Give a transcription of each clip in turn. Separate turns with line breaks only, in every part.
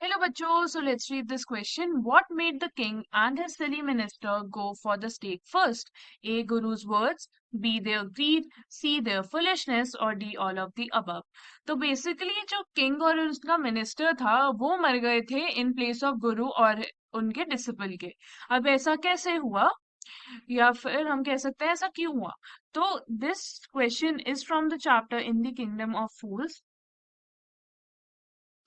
Hello, bachcho. So let's read this question. What made the king and his silly minister go for the stake first? A. Guru's words, B. Their greed, C. Their foolishness, or D. All of the above. तो basically जो king और उसका minister था वो मर गए थे in place of गुरु और उनके डिसिपल के। अब ऐसा कैसे हुआ या फिर हम कह सकते हैं ऐसा क्यों हुआ? तो this question is from the chapter in the kingdom of fools.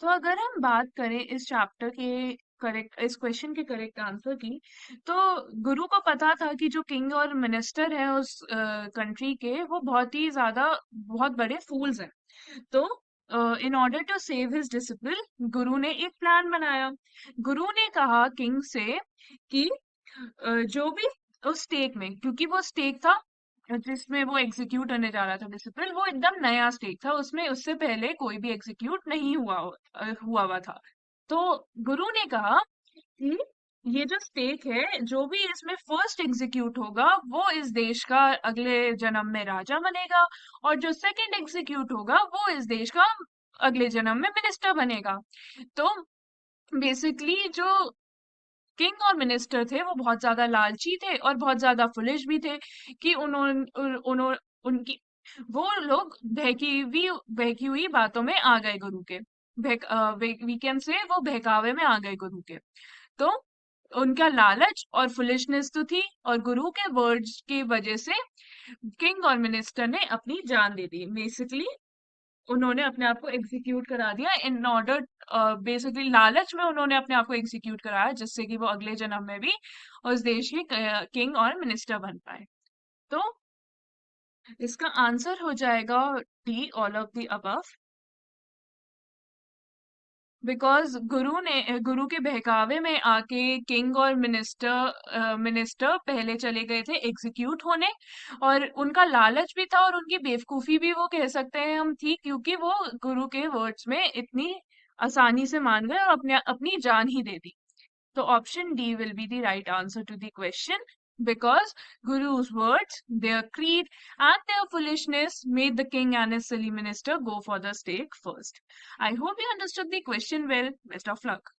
तो अगर हम बात करें इस चैप्टर के करेक्ट इस क्वेश्चन के करेक्ट आंसर की, तो गुरु को पता था कि जो किंग और मिनिस्टर है उस कंट्री के वो बहुत ही ज्यादा बहुत बड़े फूल्स हैं। तो in order to save his disciple गुरु ने एक प्लान बनाया। गुरु ने कहा किंग से कि जो भी उस स्टेक में, क्योंकि वो स्टेक था जिसमें वो एग्जीक्यूट होने जा रहा था डिसिपल, वो एकदम नया स्टेक था, उसमें उससे पहले कोई भी एग्जीक्यूट नहीं हुआ था। तो गुरु ने कहा कि ये जो स्टेक है जो भी इसमें फर्स्ट एग्जीक्यूट होगा वो इस देश का अगले जन्म में राजा बनेगा, और जो सेकंड एग्जीक्यूट होगा वो इस देश का अगले जन्म में मिनिस्टर बनेगा। तो बेसिकली जो किंग और मिनिस्टर थे वो बहुत ज्यादा लालची थे और बहुत ज्यादा फुलिश भी थे कि उन्होंने उनकी वो लोग बहकी हुई बातों में आ गए गुरु के। वीकेंड से वो बहकावे में आ गए गुरु के। तो उनका लालच और फुलिशनेस तो थी, और गुरु के वर्ड्स की वजह से किंग और मिनिस्टर ने अपनी जान दे दी। बेसिकली उन्होंने अपने आप को एग्जीक्यूट करा दिया इन ऑर्डर, बेसिकली लालच में उन्होंने अपने आप को एग्जीक्यूट कराया जिससे कि वो अगले जन्म में भी उस देश के किंग और मिनिस्टर बन पाए। तो इसका आंसर हो जाएगा D, all of the above. Because गुरु के बहकावे में आके किंग और मिनिस्टर पहले चले गए थे एग्जीक्यूट होने, और उनका लालच भी था और उनकी बेवकूफी भी वो कह सकते हैं हम थी, क्योंकि वो गुरु के वर्ड्स में इतनी आसानी से मान गए और अपने अपनी जान ही दे दी। So option D will be the right answer to the question, because Guru's words, their creed, and their foolishness made the king and his silly minister go for the stake first. I hope you understood the question well. Best of luck.